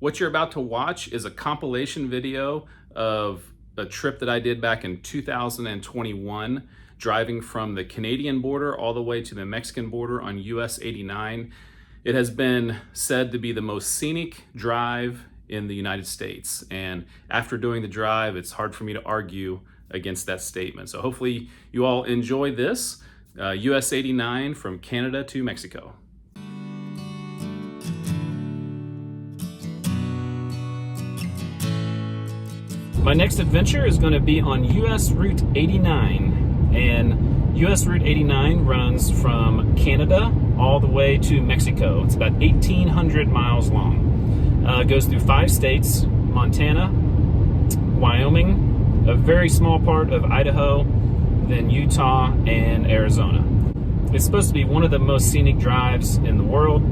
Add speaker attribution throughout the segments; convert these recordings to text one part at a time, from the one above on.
Speaker 1: What you're about to watch is a compilation video of a trip that I did back in 2021, driving from the Canadian border all the way to the Mexican border on US 89. It has been said to be the most scenic drive in the United States. And after doing the drive, it's hard for me to argue against that statement. So hopefully you all enjoy this, US 89 from Canada to Mexico. My next adventure is going to be on US Route 89, and US Route 89 runs from Canada all the way to Mexico. It's about 1,800 miles long. It goes through 5 states: Montana, Wyoming, a very small part of Idaho, then Utah and Arizona. It's supposed to be one of the most scenic drives in the world.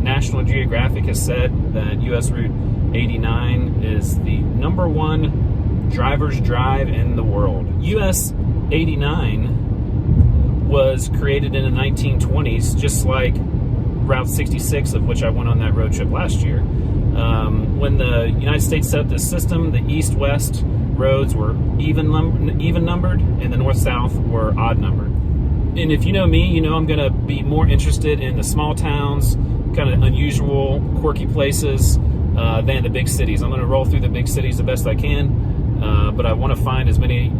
Speaker 1: National Geographic has said that US Route 89 is the #1 driver's drive in the world. US 89 was created in the 1920s, just like Route 66, of which I went on that road trip last year. When the United States set up this system, the east-west roads were even numbered, and the north-south were odd numbered. And if you know me, you know I'm going to be more interested in the small towns, kind of unusual, quirky places than the big cities. I'm going to roll through the big cities the best I can. But I want to find as many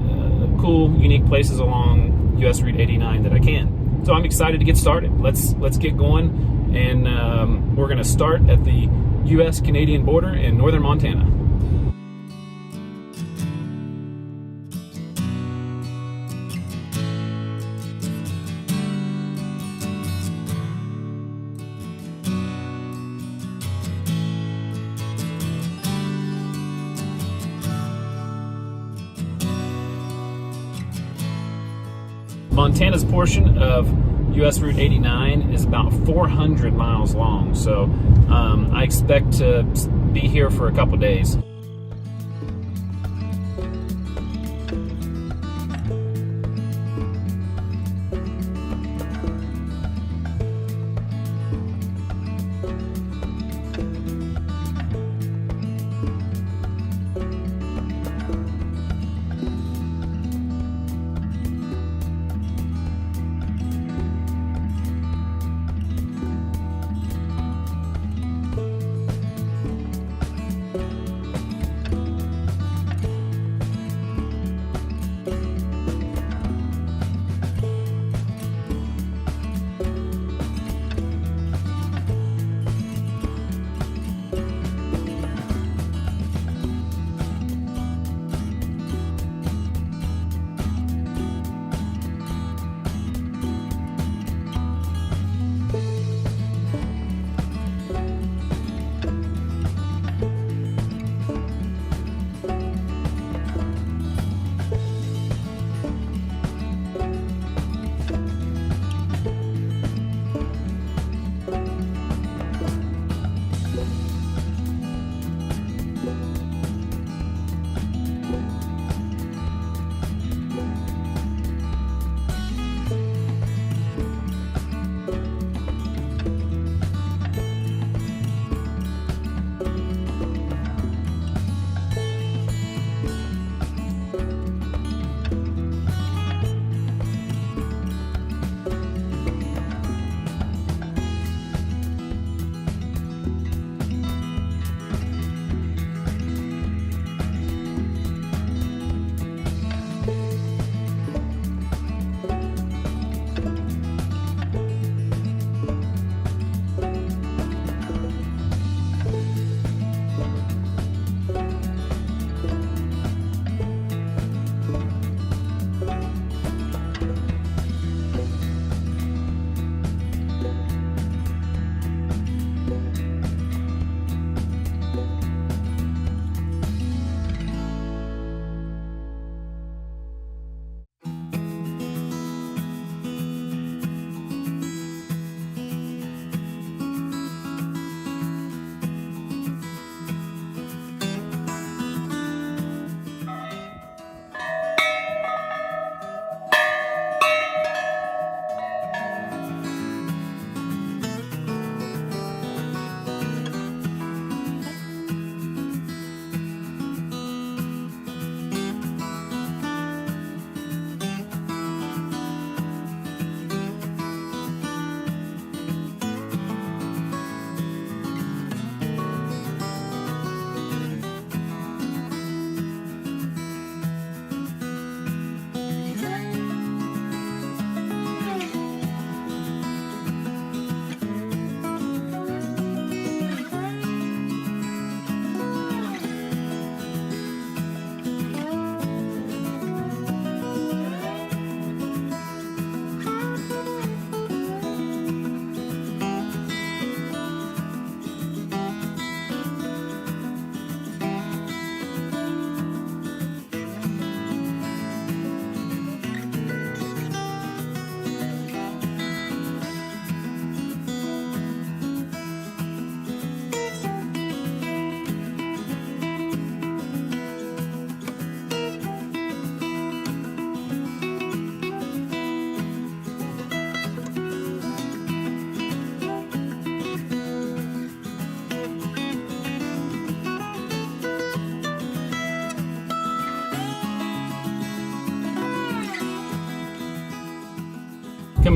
Speaker 1: cool, unique places along US Route 89 that I can. So I'm excited to get started. Let's get going, and we're going to start at the US-Canadian border in northern Montana. Montana's portion of US Route 89 is about 400 miles long, so I expect to be here for a couple days.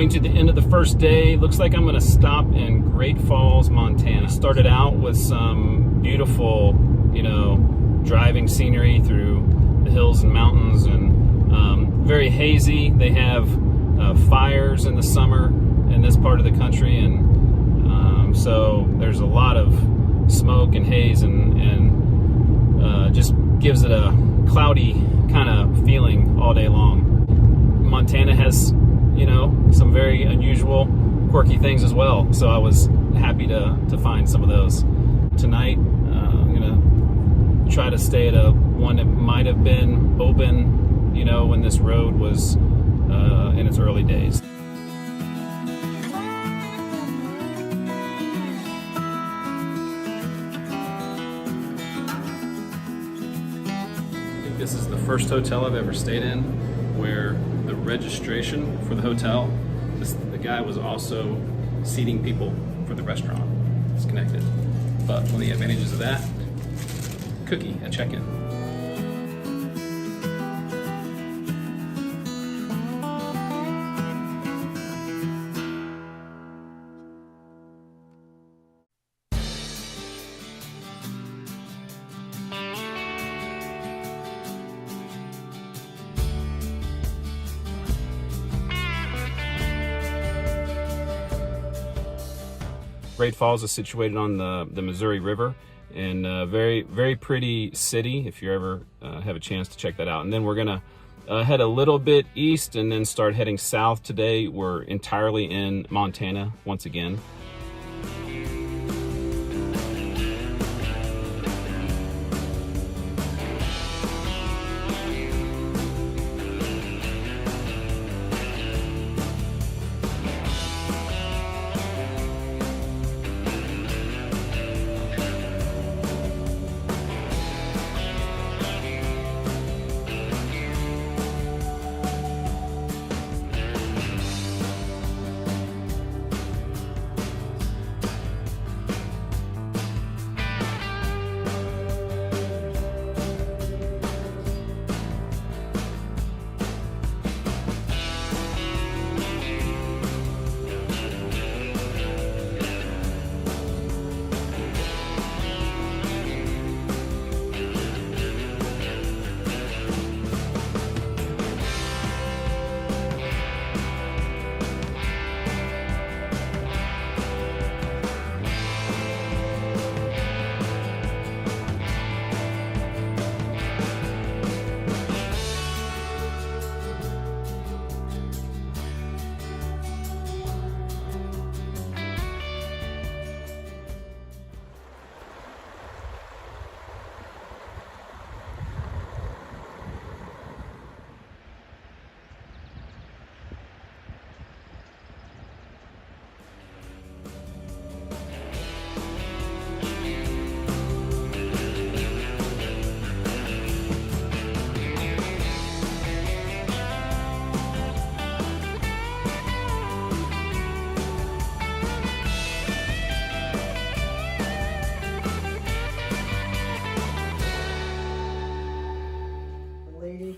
Speaker 1: coming to the end of the first day. Looks like I'm gonna stop in Great Falls, Montana. Started out with some beautiful, you know, driving scenery through the hills and mountains, and very hazy. They have fires in the summer in this part of the country, and so there's a lot of smoke and haze, and just gives it a cloudy kind of feeling all day long. Montana has, you know, some very unusual, quirky things as well, so I was happy to find some of those. Tonight, I'm gonna try to stay at a one that might have been open, you know, when this road was in its early days. This is the first hotel I've ever stayed in where the registration for the hotel, the guy was also seating people for the restaurant. It's connected. But one of the advantages of that, cookie at check-in. Great Falls is situated on the Missouri River, and very, very pretty city if you ever have a chance to check that out. And then we're gonna head a little bit east and then start heading south. Today we're entirely in Montana once again.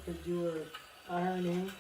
Speaker 2: Could do her ironing.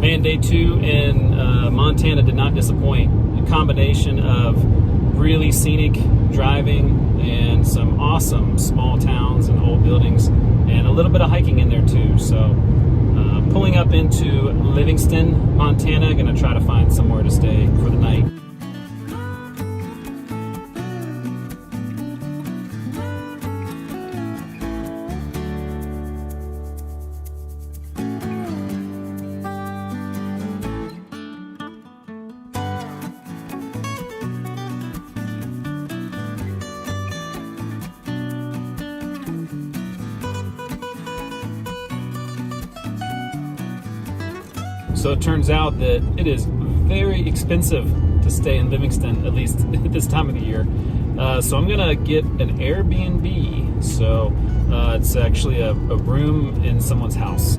Speaker 1: And day 2 in Montana did not disappoint. A combination of really scenic driving and some awesome small towns and old buildings, and a little bit of hiking in there too. So pulling up into Livingston, Montana, gonna try to find somewhere to stay for the night. So it turns out that it is very expensive to stay in Livingston, at least at this time of the year. So I'm gonna get an Airbnb. So it's actually a room in someone's house.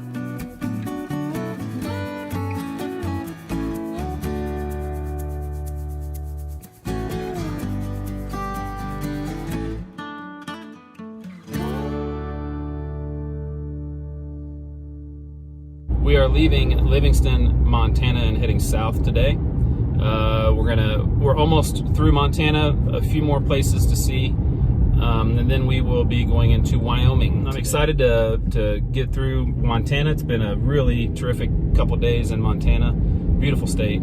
Speaker 1: We are leaving Livingston, Montana, and heading south today. We're almost through Montana, a few more places to see, and then we will be going into Wyoming. I'm excited to get through Montana. It's been a really terrific couple of days in Montana. Beautiful state.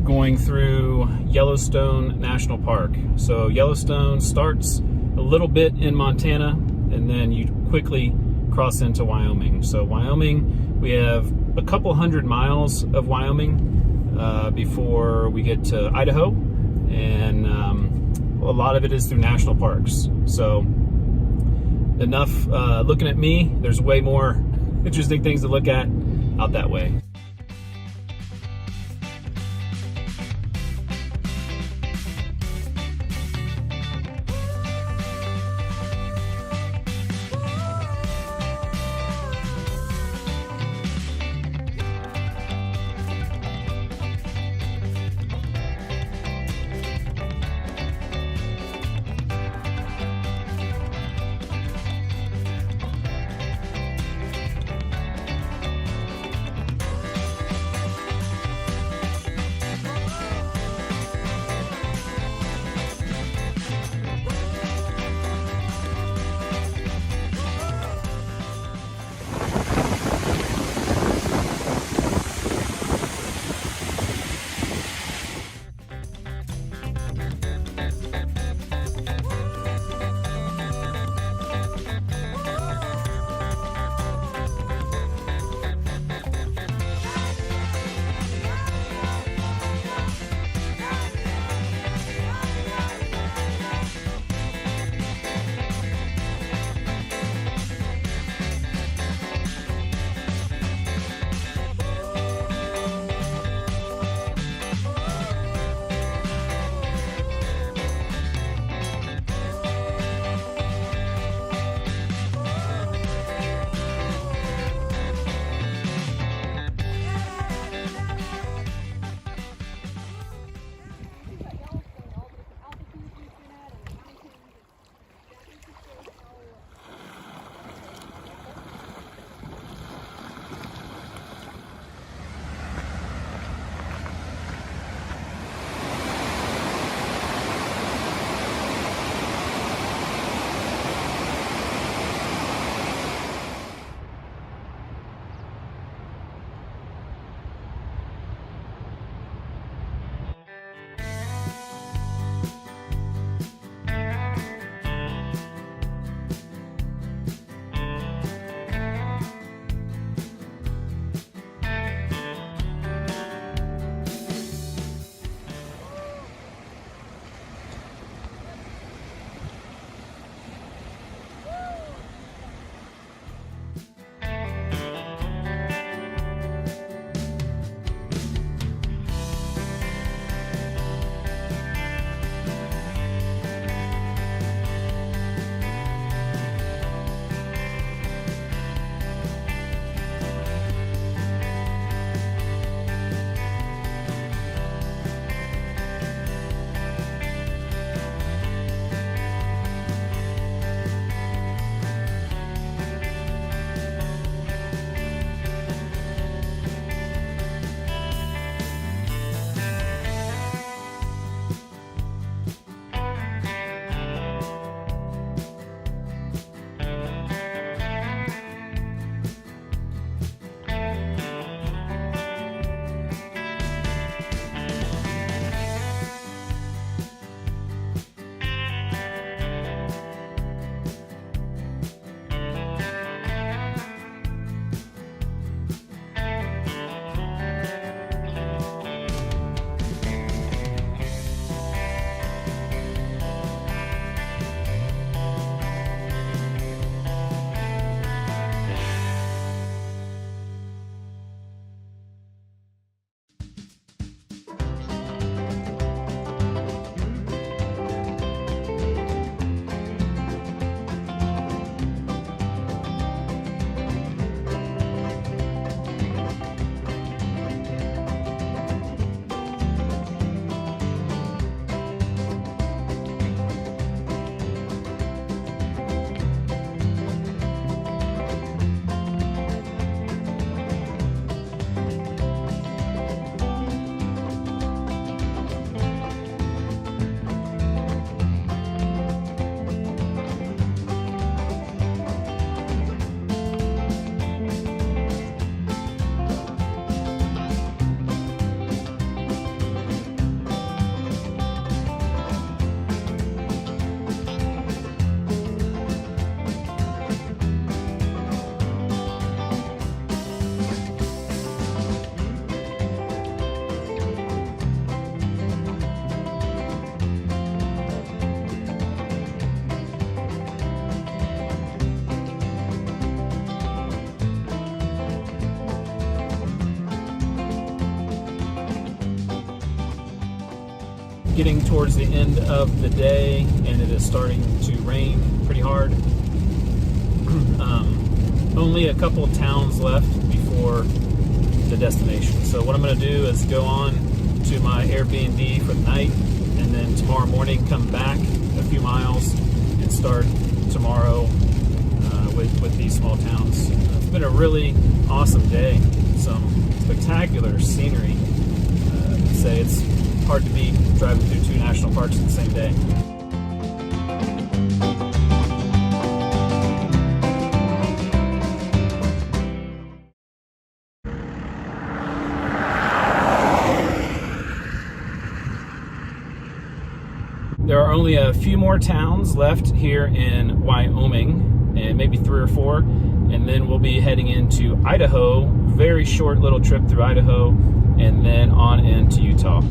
Speaker 1: Going through Yellowstone National Park. So Yellowstone starts a little bit in Montana, and then you quickly cross into Wyoming. So Wyoming, we have a couple hundred miles of Wyoming before we get to Idaho, and a lot of it is through national parks. So enough looking at me. There's way more interesting things to look at out that way. getting towards the end of the day, and it is starting to rain pretty hard. Only a couple towns left before the destination. So what I'm going to do is go on to my Airbnb for the night, and then tomorrow morning come back a few miles and start tomorrow with these small towns. It's been a really awesome day. Some spectacular scenery. I'd say it's hard to beat driving through 2 national parks in the same day. There are only a few more towns left here in Wyoming, and maybe 3 or 4, and then we'll be heading into Idaho. Very short little trip through Idaho, and then on into Utah.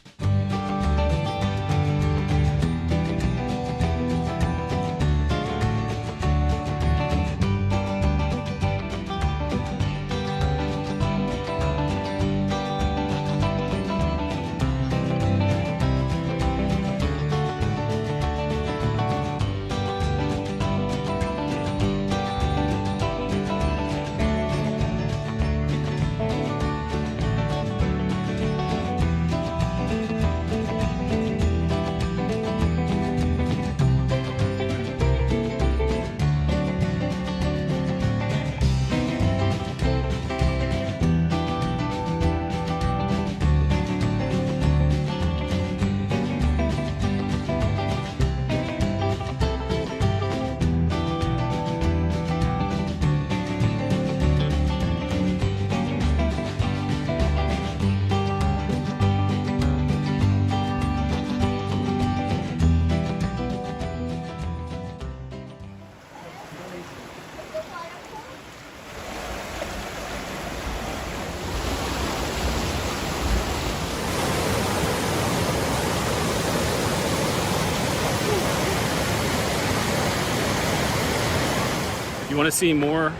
Speaker 1: If you want to see more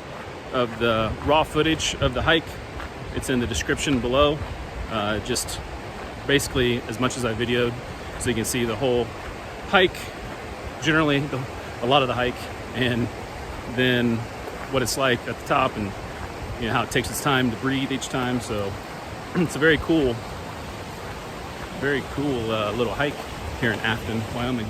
Speaker 1: of the raw footage of the hike, it's in the description below. Just basically as much as I videoed, so you can see the whole hike, generally a lot of the hike, and then what it's like at the top, and you know how it takes its time to breathe each time. So it's a very cool little hike here in Afton, Wyoming.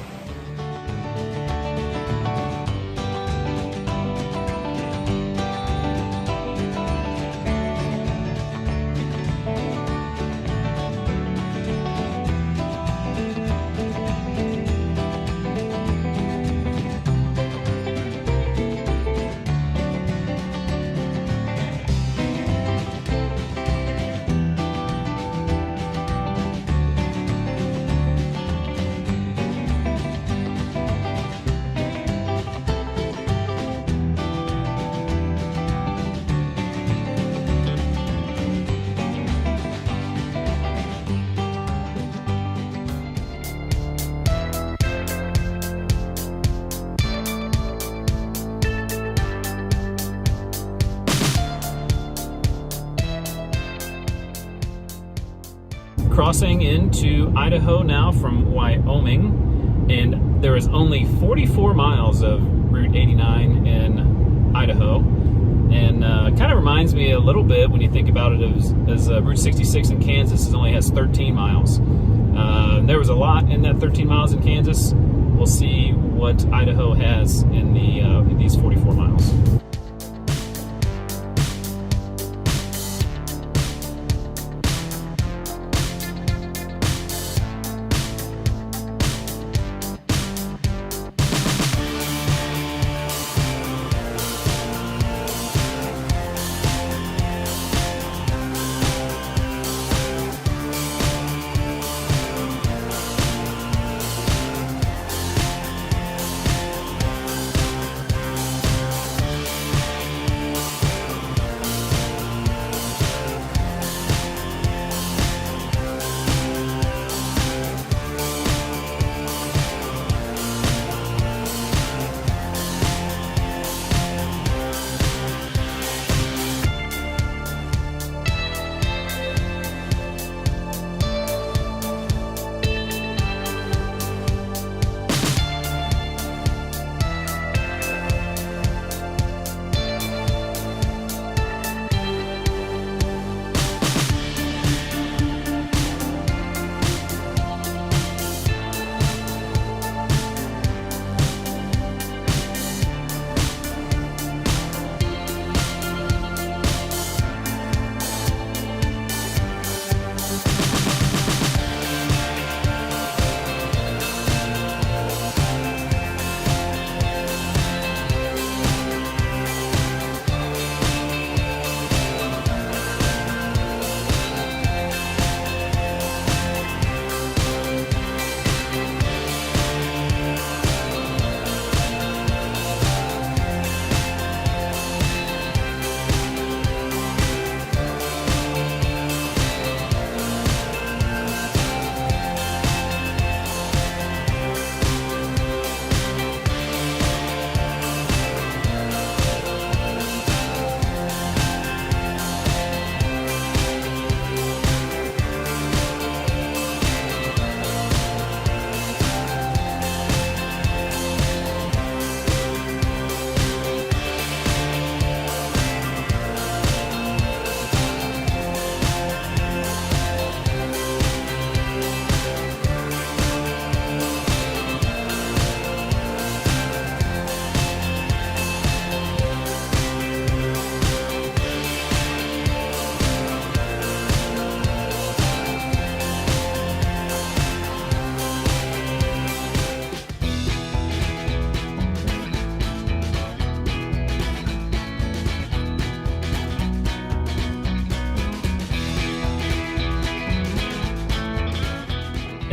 Speaker 1: Crossing into Idaho now from Wyoming, and there is only 44 miles of Route 89 in Idaho, and kind of reminds me a little bit when you think about it as Route 66 in Kansas. It only has 13 miles. There was a lot in that 13 miles in Kansas. We'll see what Idaho has in these 44 miles.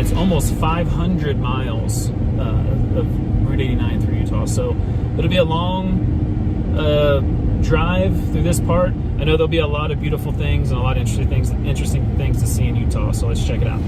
Speaker 1: It's almost 500 miles of Route 89 through Utah. So it'll be a long drive through this part. I know there'll be a lot of beautiful things and a lot of interesting things to see in Utah. So let's check it out.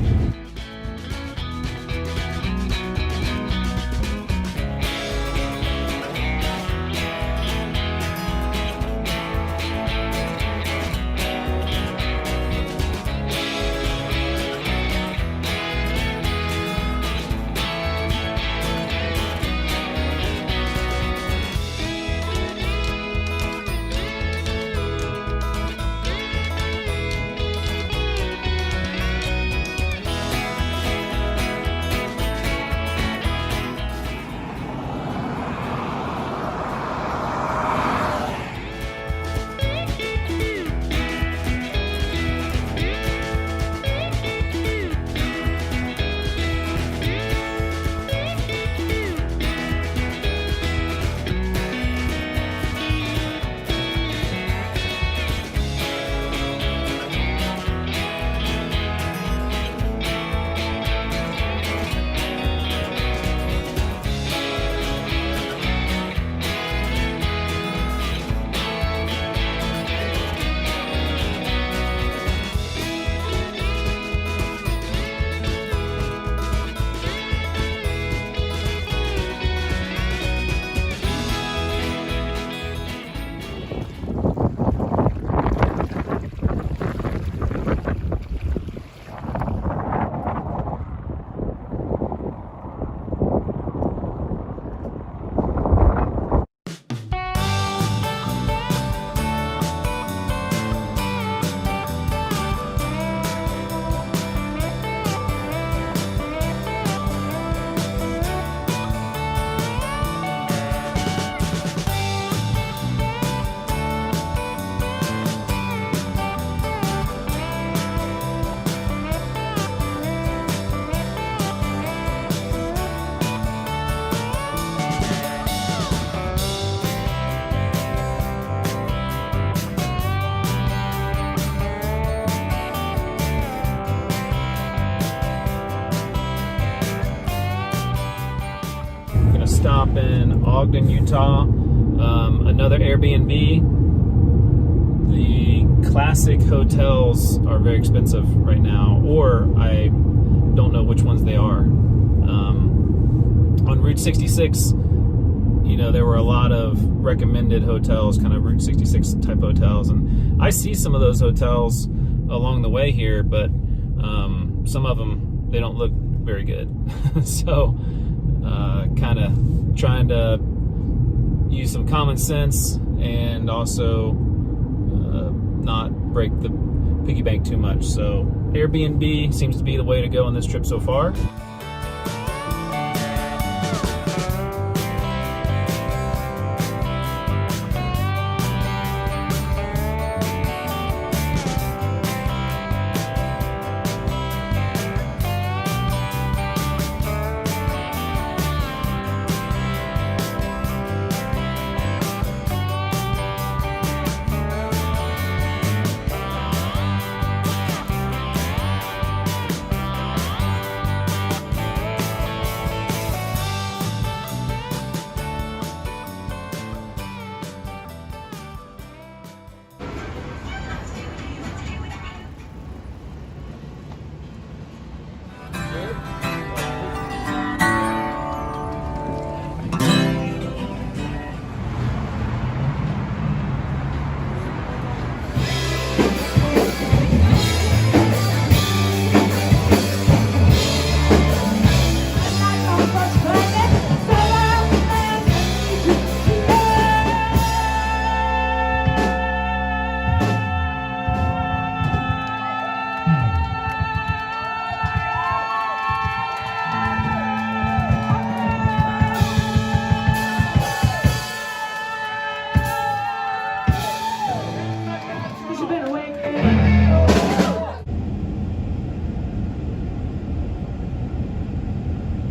Speaker 1: Stop in Ogden, Utah. Another Airbnb. The classic hotels are very expensive right now, or I don't know which ones they are. On Route 66, you know, there were a lot of recommended hotels, kind of Route 66 type hotels, and I see some of those hotels along the way here, but some of them, they don't look very good. So kind of trying to use some common sense and also not break the piggy bank too much. So Airbnb seems to be the way to go on this trip so far.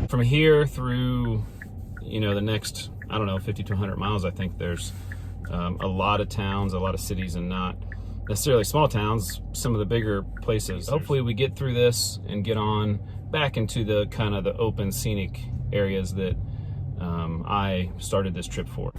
Speaker 1: From here through, you know, the next, I don't know, 50 to 100 miles, I think there's a lot of towns, a lot of cities, and not necessarily small towns, some of the bigger places. Hopefully we get through this and get on back into the kind of the open scenic areas that I started this trip for.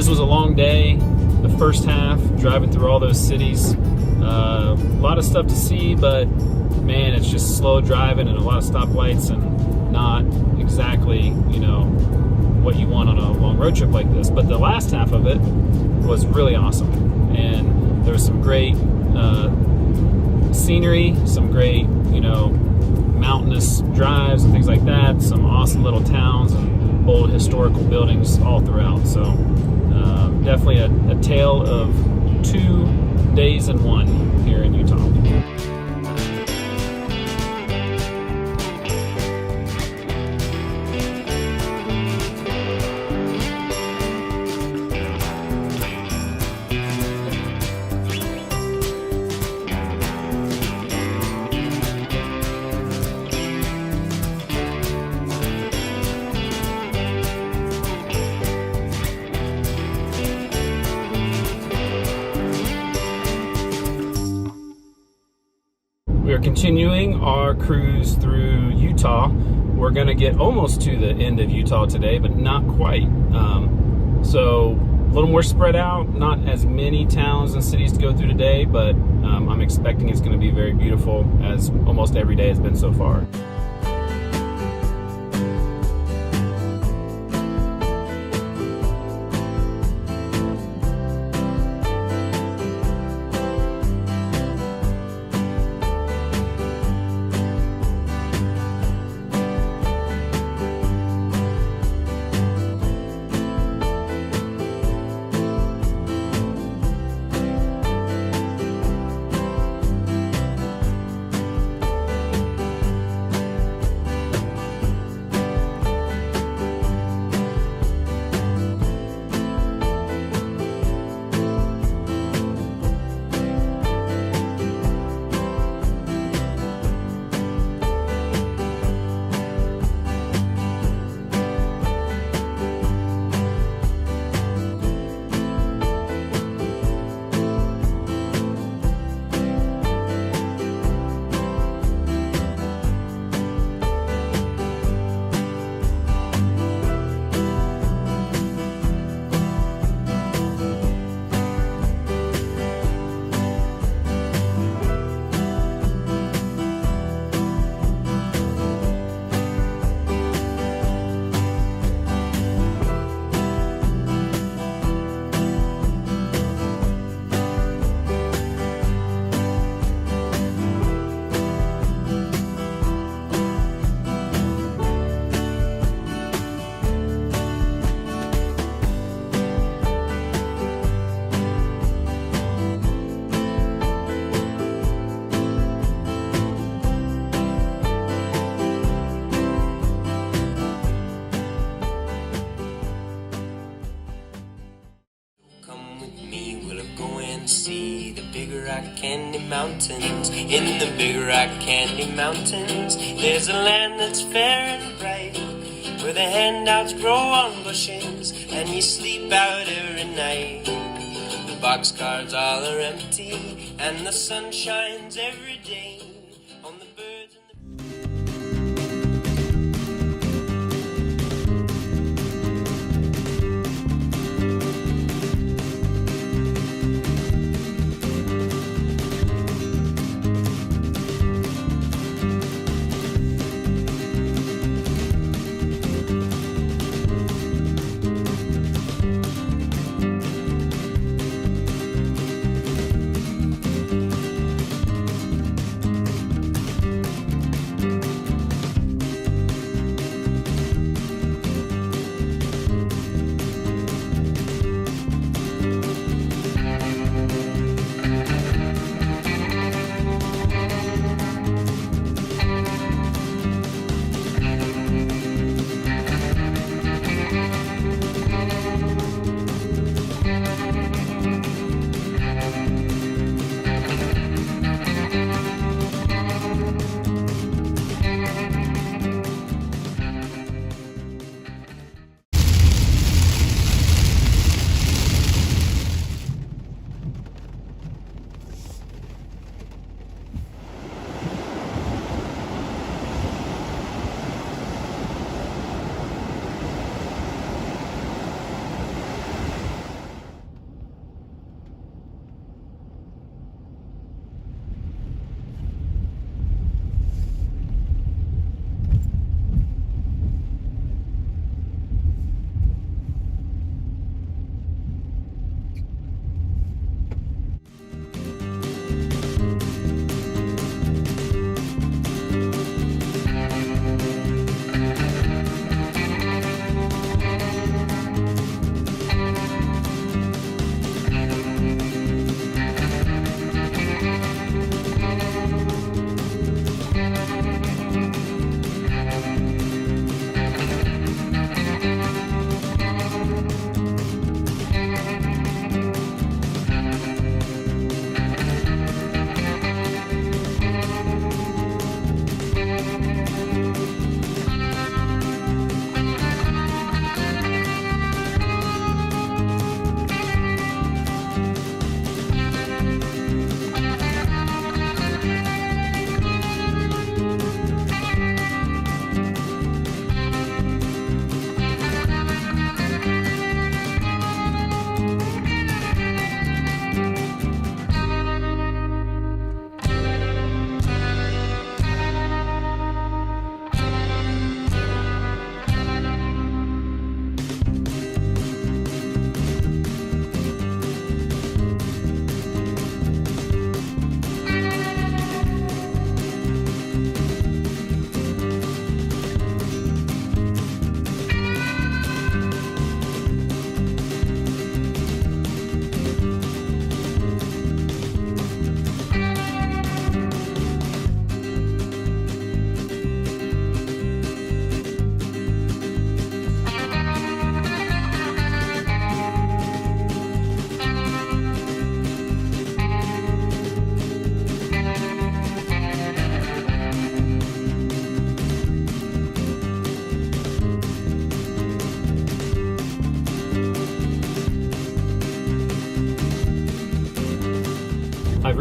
Speaker 1: This was a long day. The first half, driving through all those cities. A lot of stuff to see, but man, it's just slow driving and a lot of stoplights and not exactly, you know, what you want on a long road trip like this. But the last half of it was really awesome. And there was some great scenery, some great, you know, mountainous drives and things like that, some awesome little towns and old historical buildings all throughout. So definitely a tale of 2 days in one here in Utah. We are continuing our cruise through Utah. We're going to get almost to the end of Utah today, but not quite. So a little more spread out, not as many towns and cities to go through today, but I'm expecting it's going to be very beautiful, as almost every day has been so far.
Speaker 3: See the Big Rock Candy Mountains. In the Big Rock Candy Mountains, there's a land that's fair and bright, where the handouts grow on bushes and you sleep out every night. The boxcars all are empty and the sun shines every day on the birds and the...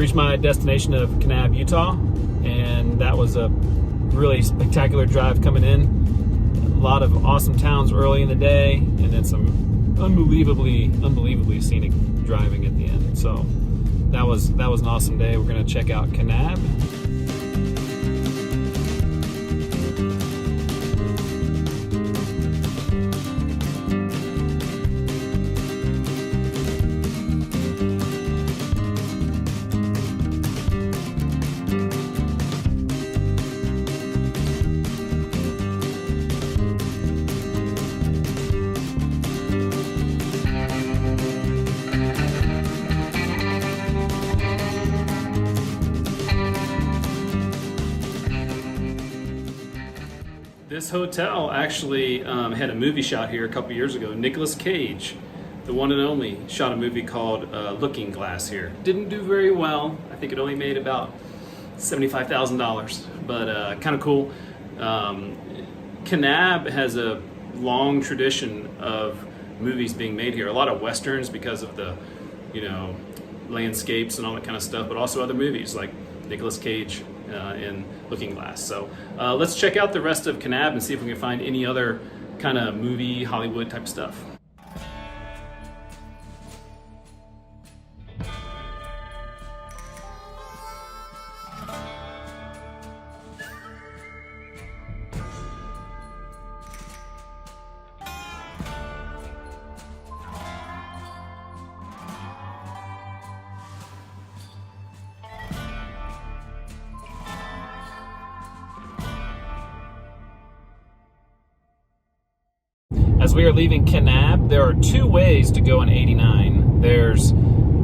Speaker 1: reached my destination of Kanab, Utah, and that was a really spectacular drive coming in. A lot of awesome towns early in the day, and then some unbelievably scenic driving at the end. So that was an awesome day. We're gonna check out Kanab. This hotel actually had a movie shot here a couple years ago. Nicolas Cage, the one and only, shot a movie called Looking Glass here. Didn't do very well. I think it only made about $75,000, but kind of cool. Kanab has a long tradition of movies being made here. A lot of westerns because of the, landscapes and all that kind of stuff, but also other movies like Nicolas Cage in Looking Glass. So let's check out the rest of Kanab and see if we can find any other kind of movie, Hollywood type stuff. As we are leaving Kanab, there are two ways to go on 89. There's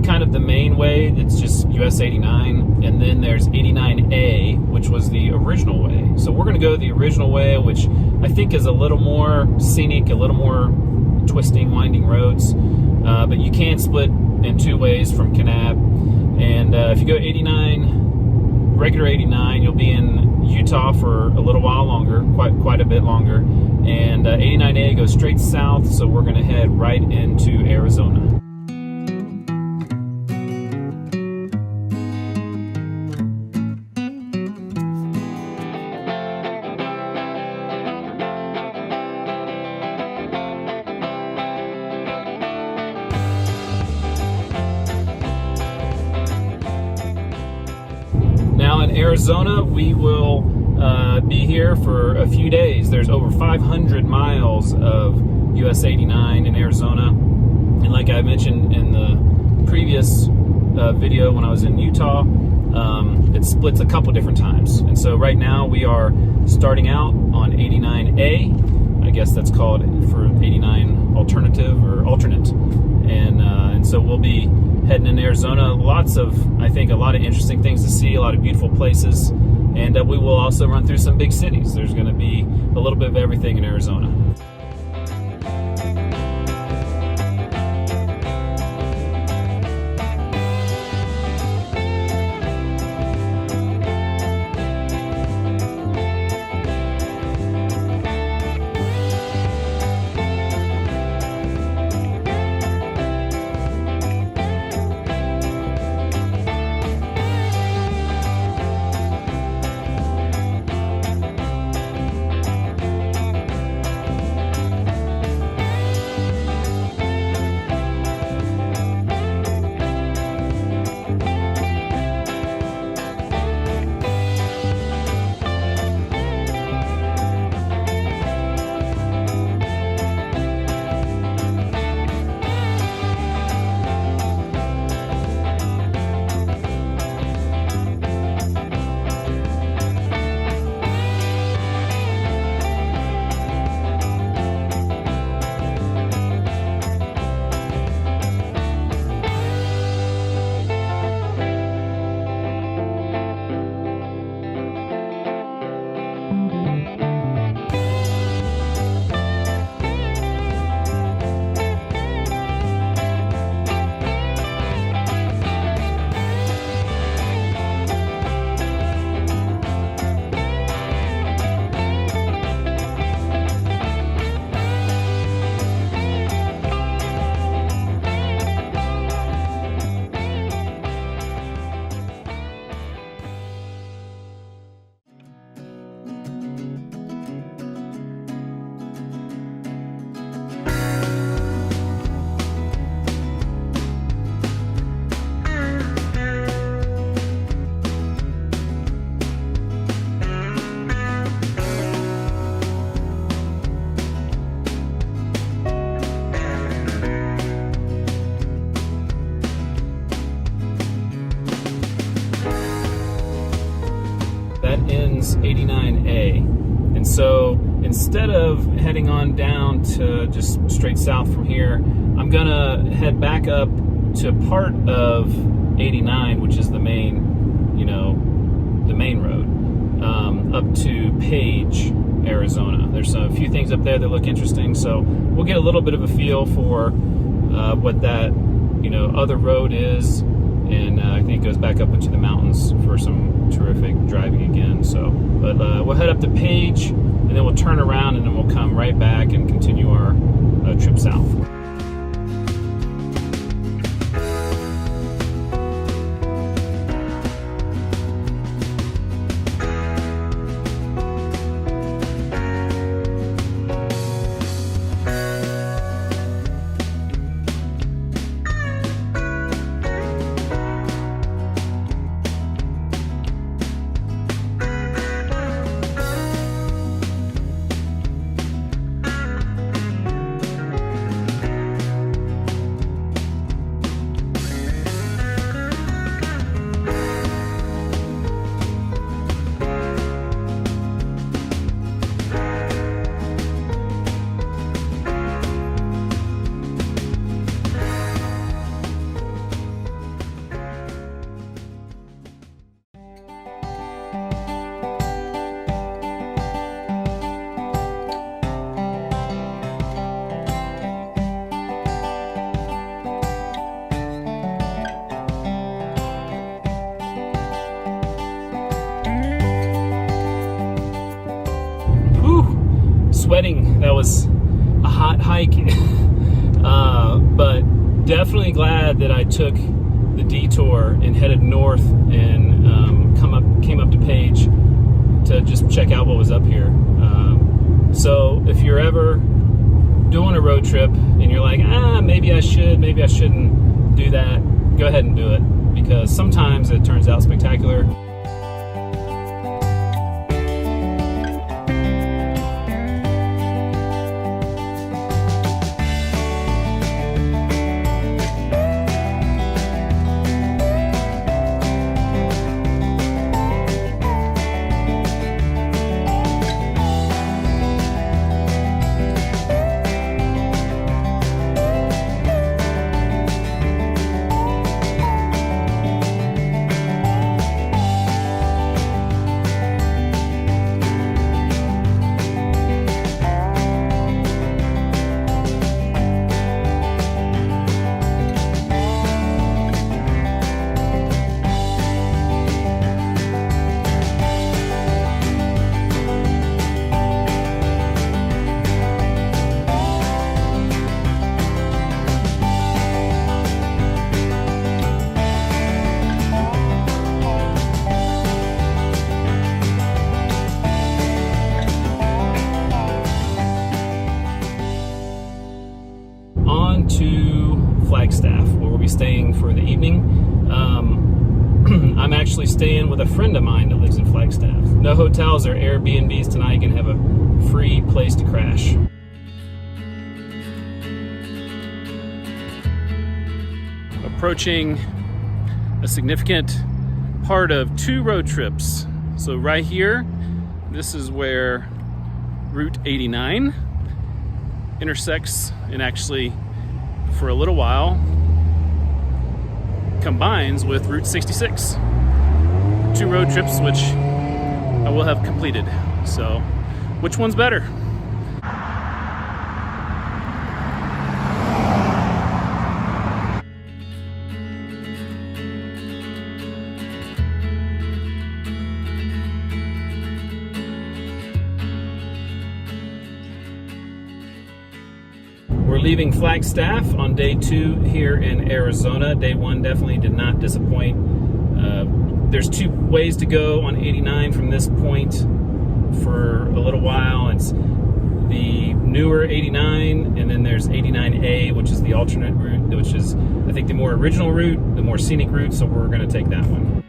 Speaker 1: kind of the main way, that's just US 89, and then there's 89A, which was the original way. So we're going to go the original way, which I think is a little more scenic, a little more twisting, winding roads. But you can split in two ways from Kanab. And if you go 89, regular 89, you'll be in Utah for a little while longer, quite a bit longer. And 89A goes straight south, so we're going to head right into Arizona. Now in Arizona, we will be here for a few days. There's over 500 miles of US 89 in Arizona, and like I mentioned in the previous video when I was in Utah, it splits a couple different times. And so right now we are starting out on 89A. I guess that's called for 89 alternative or alternate, and so we'll be heading in Arizona. I think a lot of interesting things to see, a lot of beautiful places. And we will also run through some big cities. There's going to be a little bit of everything in Arizona. Mountains 89A. And so instead of heading on down to just straight south from here, I'm gonna head back up to part of 89, which is the main, the main road, up to Page, Arizona. There's a few things up there that look interesting, so we'll get a little bit of a feel for what that, other road is, and I think it goes back up into the mountains for some terrific driving again. So, but we'll head up to Page, and then we'll turn around, and then we'll come right back and continue our trip south. Sweating. That was a hot hike, but definitely glad that I took the detour and headed north and came up to Page to just check out what was up here. So if you're ever doing a road trip and you're like, maybe I should, maybe I shouldn't do that, go ahead and do it, because sometimes it turns out spectacular. Flagstaff, where we'll be staying for the evening. I'm actually staying with a friend of mine that lives in Flagstaff. No hotels or Airbnbs tonight. You can have a free place to crash. Approaching a significant part of 2 road trips. So right here, this is where Route 89 intersects and actually, for a little while, combines with Route 66. 2 road trips which I will have completed. So, which one's better? We're leaving Flagstaff on day 2 here in Arizona. Day 1 definitely did not disappoint. There's 2 ways to go on 89 from this point for a little while. It's the newer 89, and then there's 89A, which is the alternate route, which is, I think, the more original route, the more scenic route, so we're going to take that one.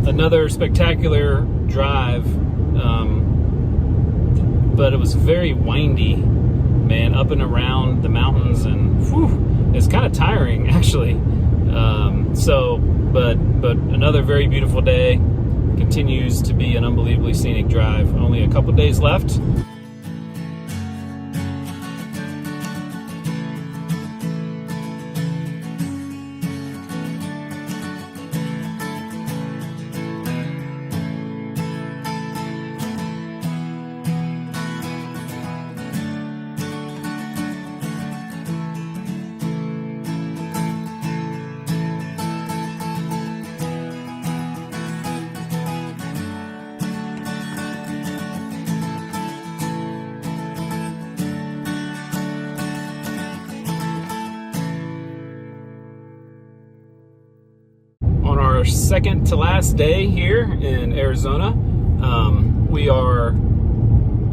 Speaker 1: Another spectacular drive, but it was very windy, man, up and around the mountains, and whew, it's kind of tiring actually. But another very beautiful day. Continues to be an unbelievably scenic drive. Only a couple days left. Our second to last day here in Arizona. We are,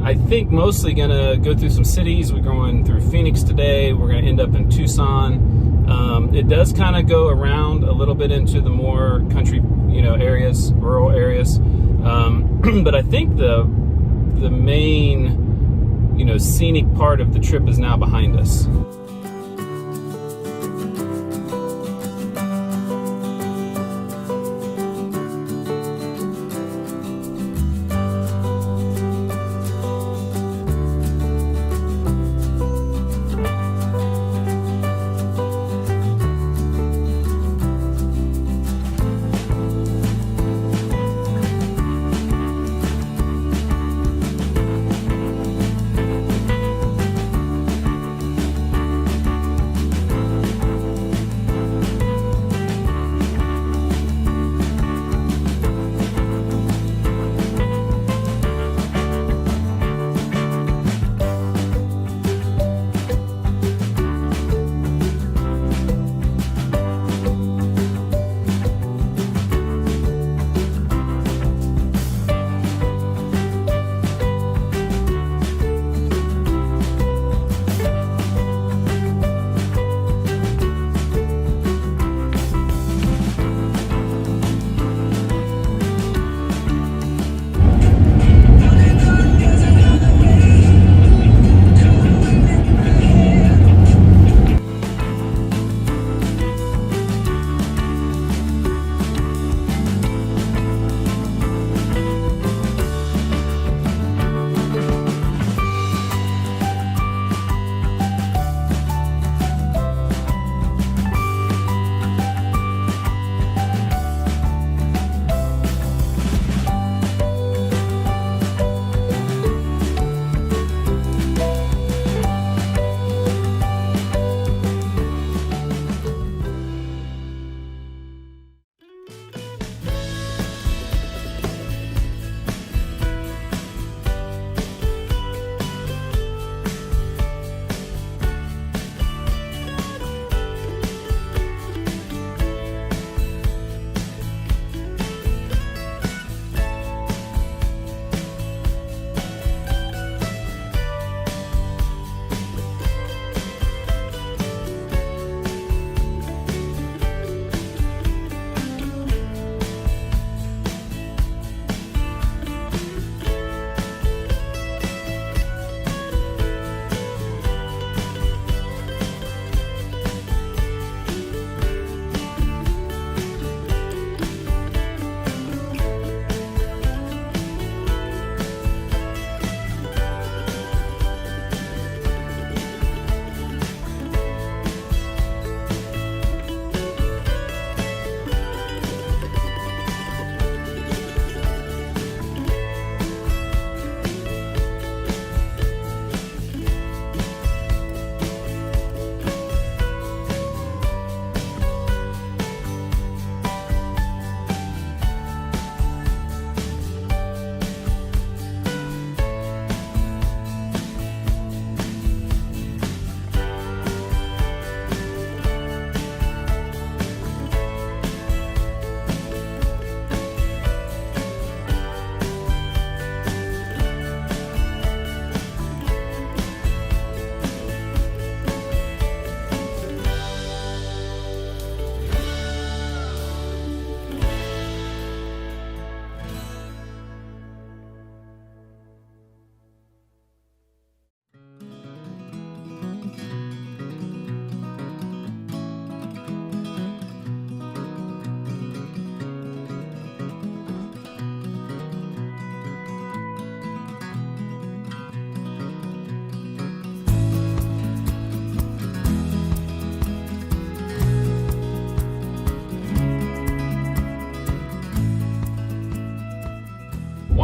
Speaker 1: I think, mostly gonna go through some cities. We're going through Phoenix today. We're gonna end up in Tucson. It does kind of go around a little bit into the more country, areas, rural areas. But I think the main, scenic part of the trip is now behind us.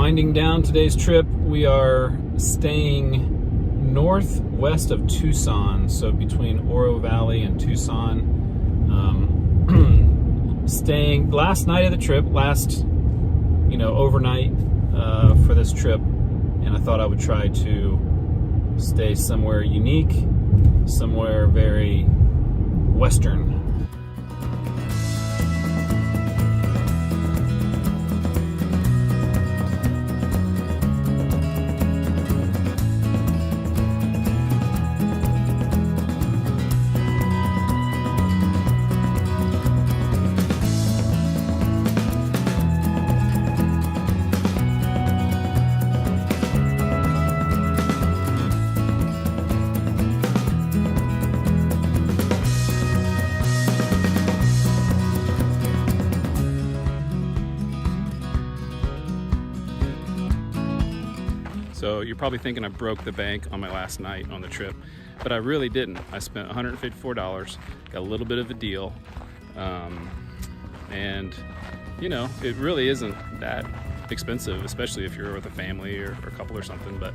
Speaker 1: Winding down today's trip, we are staying northwest of Tucson, so between Oro Valley and Tucson. Staying last night of the trip, overnight for this trip, and I thought I would try to stay somewhere unique, somewhere very western. So you're probably thinking I broke the bank on my last night on the trip, but I really didn't. I spent $154, got a little bit of a deal, and it really isn't that expensive, especially if you're with a family or a couple or something. But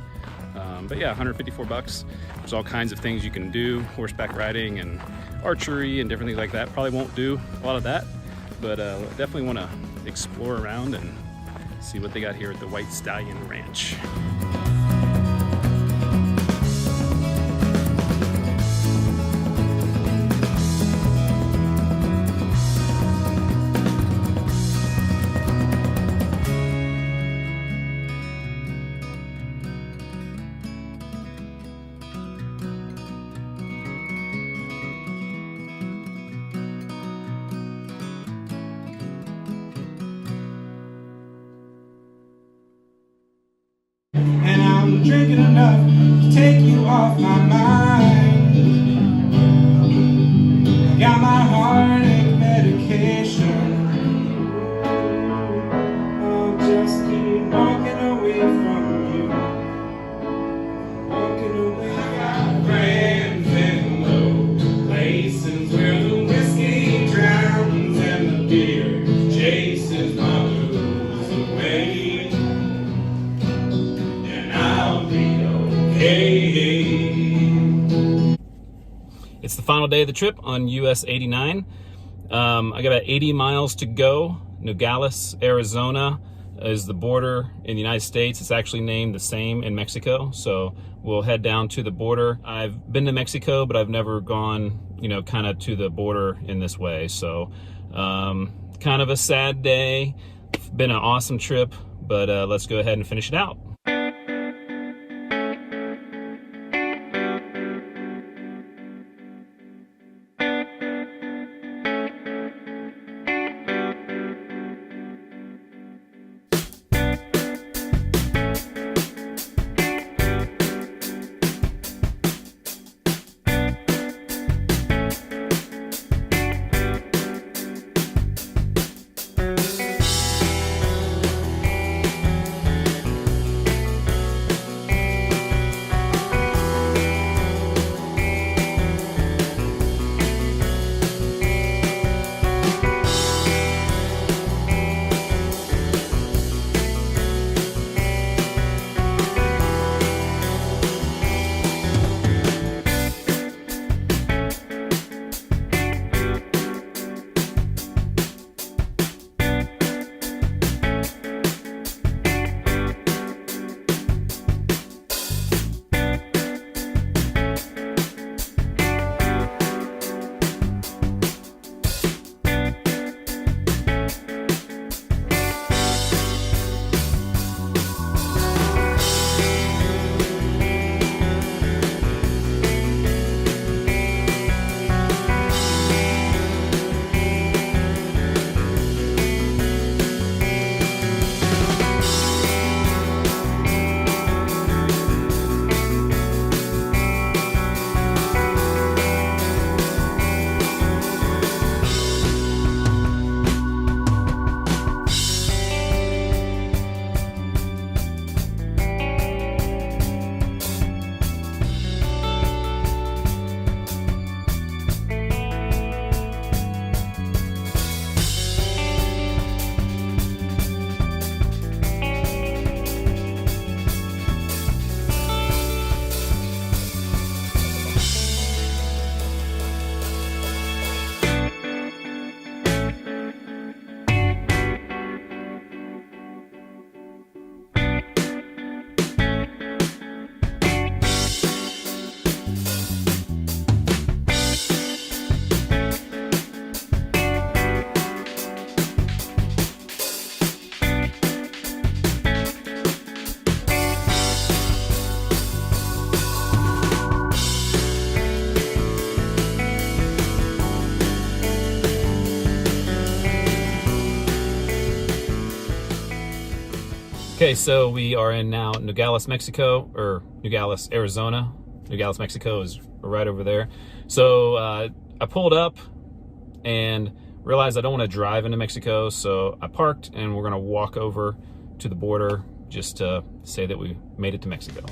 Speaker 1: yeah, $154. There's all kinds of things you can do, horseback riding and archery and different things like that. Probably won't do a lot of that, but definitely want to explore around and see what they got here at the White Stallion Ranch.
Speaker 3: And I'm drinking enough to take you off my mind. Got my heartache medication. I'll just keep walking away from you. Walking away. Got friends in those places where the whiskey drowns and the beer chases my blues away.
Speaker 1: It's the final day of the trip on US 89. I got about 80 miles to go. Nogales, Arizona is the border in the United States. It's actually named the same in Mexico, so we'll head down to the border. I've been to Mexico, but I've never gone, kind of to the border in this way. So kind of a sad day. Been an awesome trip, but let's go ahead and finish it out. Okay, so we are in now Nogales, Mexico, or Nogales, Arizona. Nogales, Mexico is right over there. So I pulled up and realized I don't want to drive into Mexico, so I parked and we're gonna walk over to the border just to say that we made it to Mexico.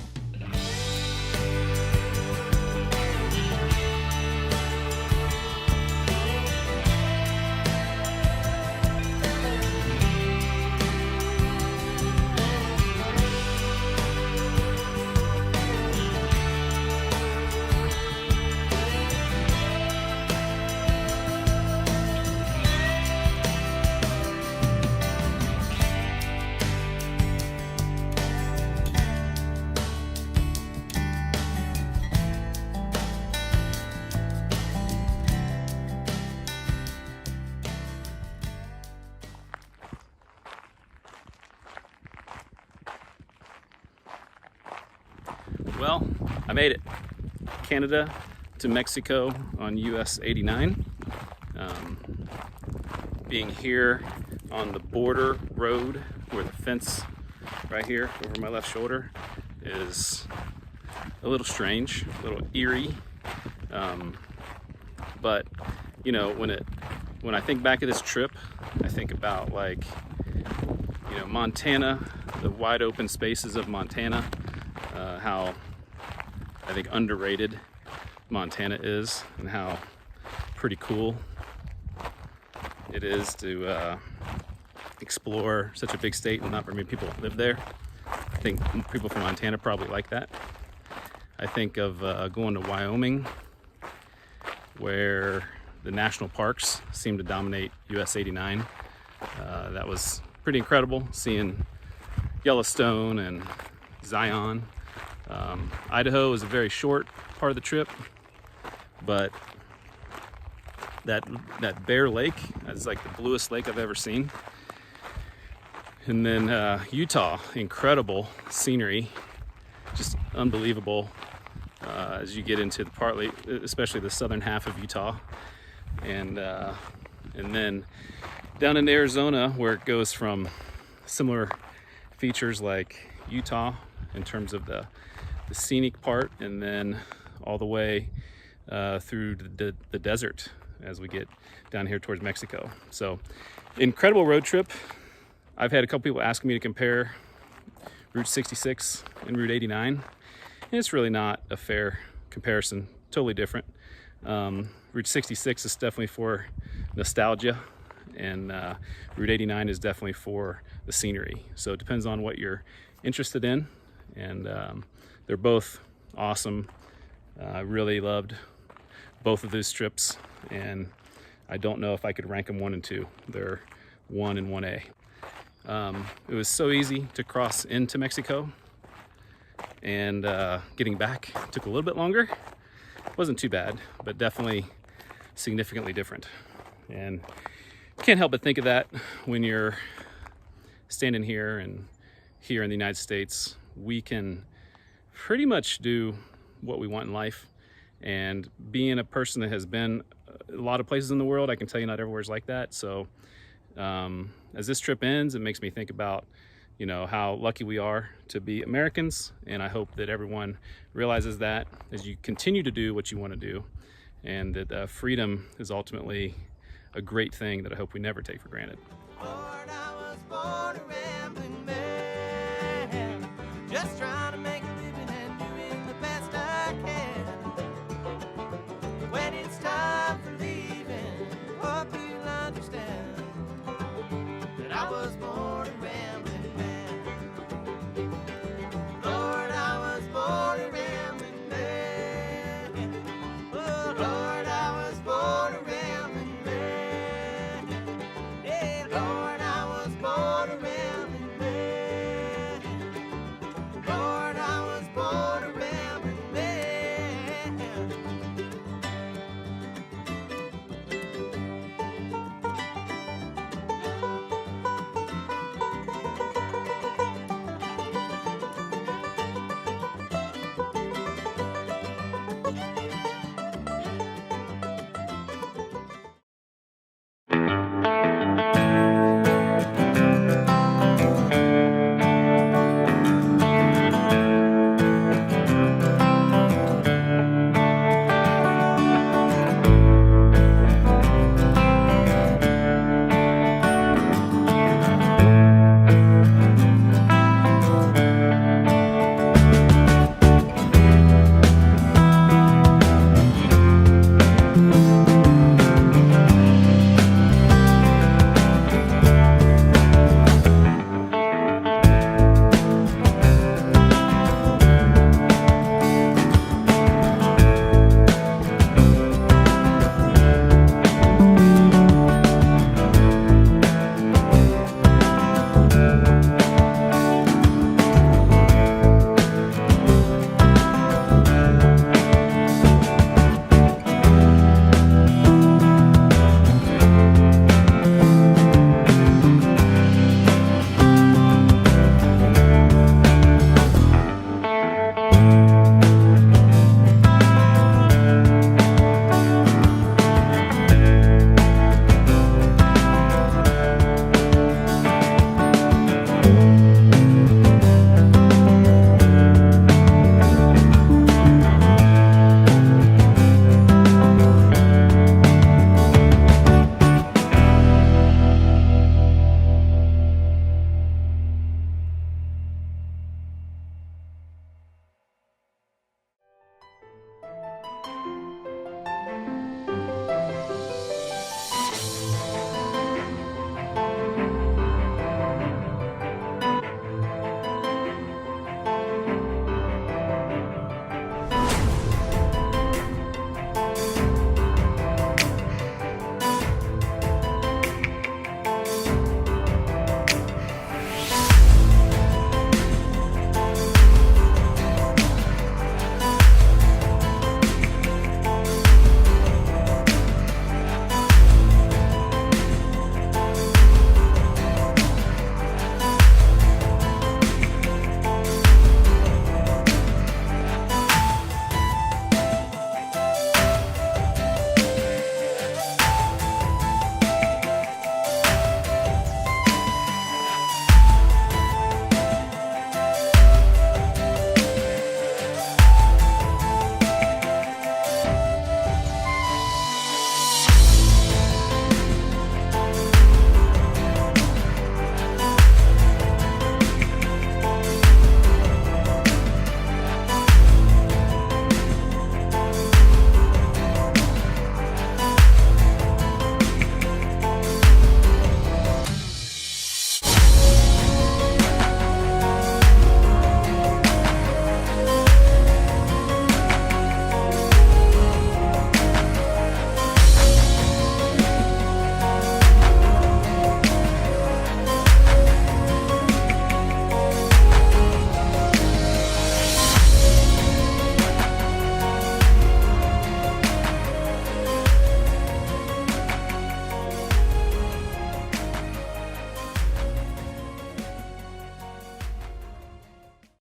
Speaker 1: Well, I made it. Canada to Mexico on US 89. Being here on the border road where the fence right here over my left shoulder is a little strange, a little eerie. But you know, when I think back of this trip, I think about, like, you know, Montana, the wide open spaces of Montana, how I think underrated Montana is, and how pretty cool it is to explore such a big state and not very many people live there. I think people from Montana probably like that. I think of going to Wyoming, where the national parks seem to dominate US 89. That was pretty incredible, seeing Yellowstone and Zion. Idaho is a very short part of the trip, but that Bear Lake is like the bluest lake I've ever seen. And then Utah, incredible scenery, just unbelievable as you get into the partly, especially the southern half of Utah, and then down in Arizona, where it goes from similar features like Utah in terms of the scenic part, and then all the way through the desert as we get down here towards Mexico. So incredible road trip. I've had a couple people asking me to compare Route 66 and Route 89, and it's really not a fair comparison, totally different. Route 66 is definitely for nostalgia, and Route 89 is definitely for the scenery. So it depends on what you're interested in, and they're both awesome. I really loved both of those trips, and I don't know if I could rank them 1 and 2. They're 1 and 1A. It was so easy to cross into Mexico, and getting back took a little bit longer. It wasn't too bad, but definitely significantly different. And can't help but think of that when you're standing here, and here in the United States, we can pretty much do what we want in life. And being a person that has been a lot of places in the world, I can tell you not everywhere's like that. So as this trip ends, it makes me think about, you know, how lucky we are to be Americans. And I hope that everyone realizes that as you continue to do what you want to do, and that freedom is ultimately a great thing that I hope we never take for granted.
Speaker 3: Lord, I was born a rambling man, just trying to make a living and doing the best I can. When it's time for leaving, hope you'll understand that I was born